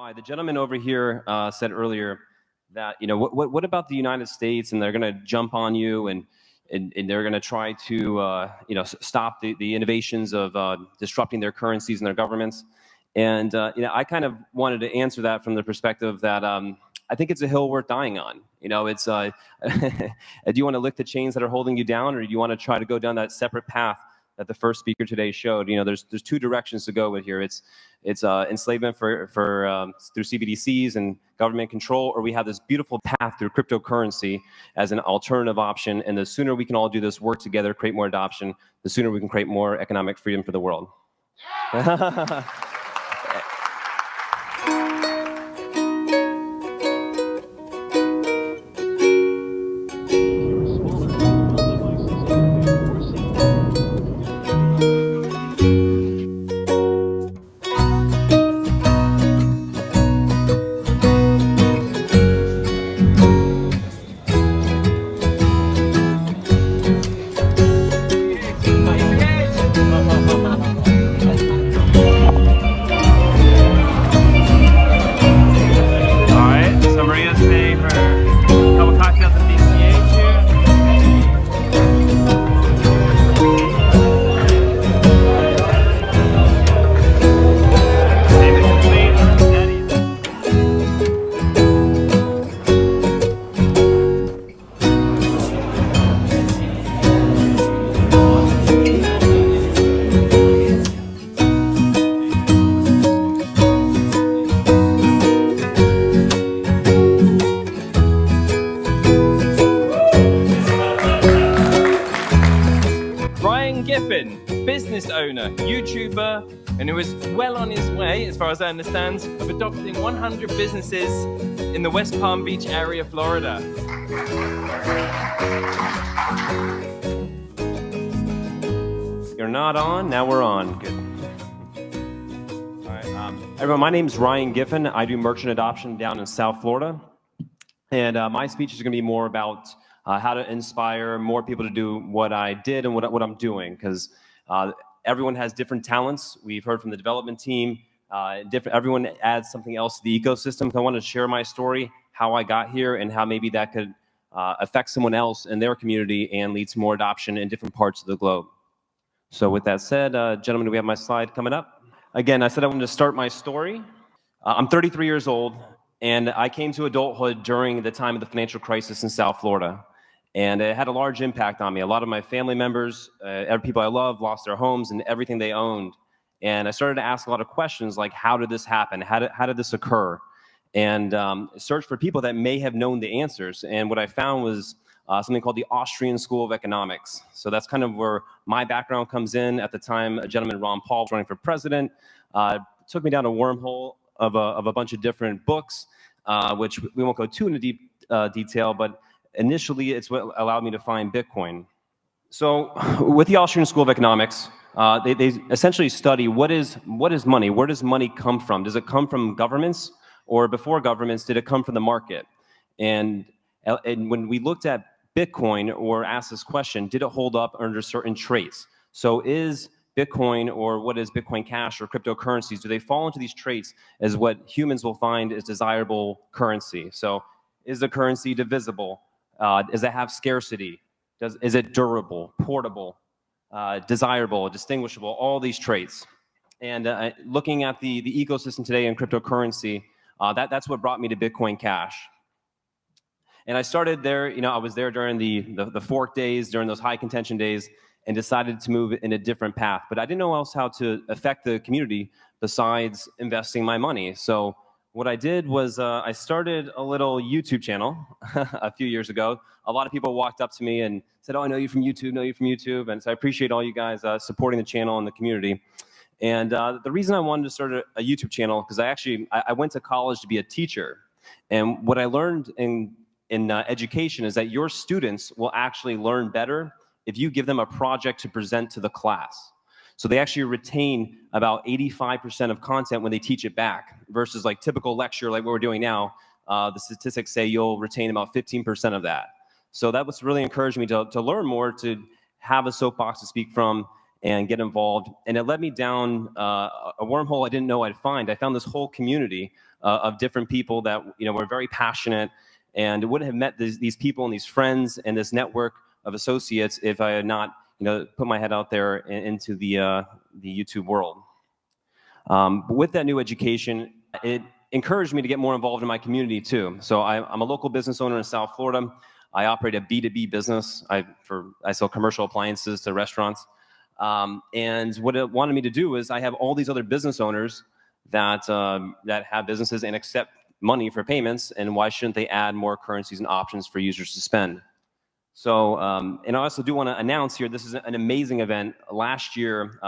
why. The gentleman over here said earlier that, what about the United States, and they're going to jump on you and they're going to try to, stop the innovations of disrupting their currencies and their governments. And, I kind of wanted to answer that from the perspective that I think it's a hill worth dying on. It's do you want to lick the chains that are holding you down, or do you want to try to go down that separate path that the first speaker today showed? There's two directions to go with here. It's enslavement for through CBDCs and government control, or we have this beautiful path through cryptocurrency as an alternative option. And the sooner we can all do this, work together, create more adoption, the sooner we can create more economic freedom for the world. Giffin, business owner, YouTuber, and who is well on his way, as far as I understand, of adopting 100 businesses in the West Palm Beach area, Florida. You're not on, now we're on. Good. All right, everyone, my name is Ryan Giffin. I do merchant adoption down in South Florida. And my speech is going to be more about how to inspire more people to do what I did and what I'm doing, because everyone has different talents. We've heard from the development team. Everyone adds something else to the ecosystem. So I want to share my story, how I got here, and how maybe that could affect someone else in their community and lead to more adoption in different parts of the globe. So with that said, gentlemen, do we have my slide coming up? Again, I said I wanted to start my story. I'm 33 years old, and I came to adulthood during the time of the financial crisis in South Florida. And it had a large impact on me. A lot of my family members, people I love, lost their homes and everything they owned. And I started to ask a lot of questions like, how did this happen? How did this occur? And search for people that may have known the answers. And what I found was something called the Austrian School of Economics. So that's kind of where my background comes in. At the time, a gentleman, Ron Paul, was running for president. Took me down a wormhole of a bunch of different books, which we won't go too into deep detail, but initially, it's what allowed me to find Bitcoin. So with the Austrian School of Economics, they essentially study what is money? Where does money come from? Does it come from governments? Or before governments, did it come from the market? And when we looked at Bitcoin or asked this question, did it hold up under certain traits? So is Bitcoin, or what is Bitcoin Cash or cryptocurrencies, do they fall into these traits as what humans will find is desirable currency? So is the currency divisible? Does it have scarcity? Is it durable, portable, desirable, distinguishable, all these traits? And looking at the ecosystem today in cryptocurrency, that's what brought me to Bitcoin Cash. And I started there, I was there during the fork days, during those high contention days, and decided to move in a different path. But I didn't know else how to affect the community besides investing my money. So what I did was I started a little YouTube channel a few years ago. A lot of people walked up to me and said, "Oh, I know you from YouTube, And so I appreciate all you guys supporting the channel and the community. And the reason I wanted to start a YouTube channel, because I went to college to be a teacher. And what I learned in education is that your students will actually learn better if you give them a project to present to the class. So they actually retain about 85% of content when they teach it back, versus like typical lecture like what we're doing now. The statistics say you'll retain about 15% of that. So that was really encouraged me to learn more, to have a soapbox to speak from. and get involved. And it led me down a wormhole I didn't know I'd find. I found this whole community of different people that were very passionate, and wouldn't have met these people and these friends and this network of associates if I had not put my head out there into the YouTube world. But with that new education, it encouraged me to get more involved in my community too. So I'm a local business owner in South Florida. I operate a B2B business. I sell commercial appliances to restaurants. And what it wanted me to do is I have all these other business owners that have businesses and accept money for payments, and why shouldn't they add more currencies and options for users to spend? So, and I also do want to announce here, this is an amazing event. Last year,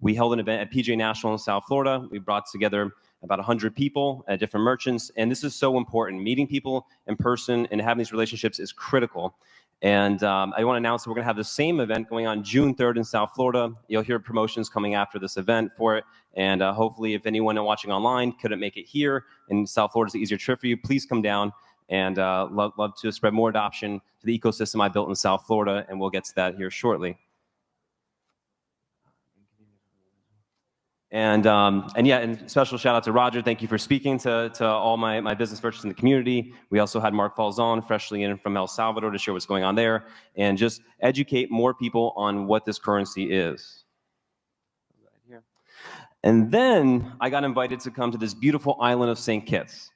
we held an event at PJ National in South Florida. We brought together about 100 people at different merchants, and this is so important. Meeting people in person and having these relationships is critical. And I want to announce that we're going to have the same event going on June 3rd in South Florida. You'll hear promotions coming after this event for it. And hopefully, if anyone watching online couldn't make it here, and South Florida is an easier trip for you, please come down. And love to spread more adoption to the ecosystem I built in South Florida, and we'll get to that here shortly. And yeah, and special shout out to Roger. Thank you for speaking to all my business merchants in the community. We also had Mark Falzon, freshly in from El Salvador, to share what's going on there and just educate more people on what this currency is. And then I got invited to come to this beautiful island of St. Kitts.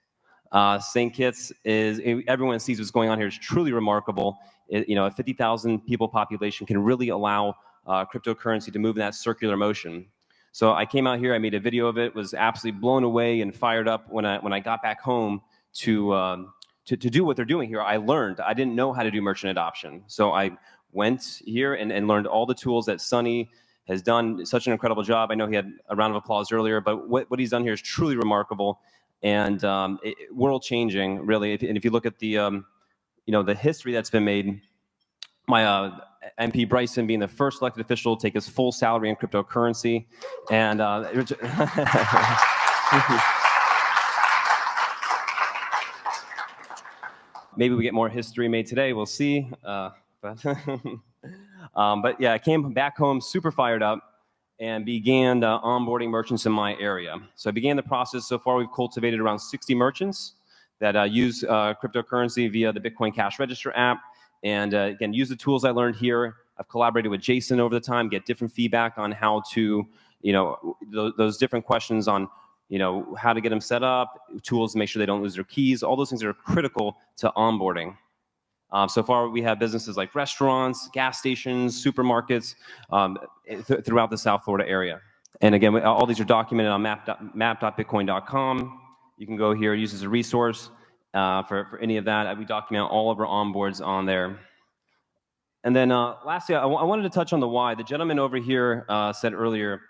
St. Kitts is, everyone sees what's going on here. It's truly remarkable. A 50,000 people population can really allow cryptocurrency to move in that circular motion. So I came out here, I made a video of it, was absolutely blown away and fired up when I got back home to do what they're doing here. I learned. I didn't know how to do merchant adoption. So I went here and learned all the tools that Sonny has done such an incredible job. I know he had a round of applause earlier, but what he's done here is truly remarkable and world-changing, really. If you look at the the history that's been made, my MP Bryson being the first elected official to take his full salary in cryptocurrency, and maybe we get more history made today. We'll see. But yeah, I came back home super fired up and began onboarding merchants in my area. So I began the process. So far, we've cultivated around 60 merchants that use cryptocurrency via the Bitcoin Cash Register app. And again, use the tools I learned here. I've collaborated with Jason over the time, get different feedback on how to, those different questions on, how to get them set up, tools to make sure they don't lose their keys. All those things are critical to onboarding. So far, we have businesses like restaurants, gas stations, supermarkets throughout the South Florida area. And again, all these are documented on map.bitcoin.com. You can go here, use as a resource for any of that. We document all of our onboards on there. And then lastly, I wanted to touch on the why. The gentleman over here said earlier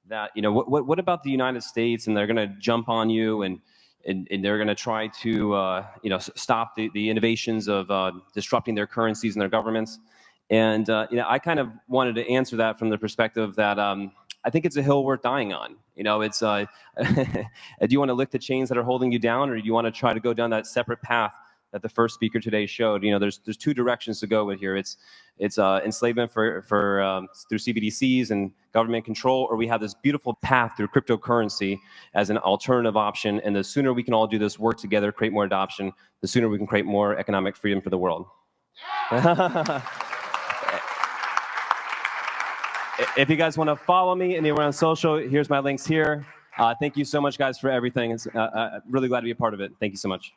that, what about the United States, and they're going to jump on you and they're going to try to stop the innovations of disrupting their currencies and their governments. And I kind of wanted to answer that from the perspective that I think it's a hill worth dying on. It's do you want to lick the chains that are holding you down, or do you want to try to go down that separate path that the first speaker today showed? There's two directions to go with here. It's enslavement for through CBDCs and government control, or we have this beautiful path through cryptocurrency as an alternative option. And the sooner we can all do this, work together, create more adoption, the sooner we can create more economic freedom for the world. If you guys want to follow me anywhere on social, here's my links here. Thank you so much, guys, for everything. It's really glad to be a part of it. Thank you so much.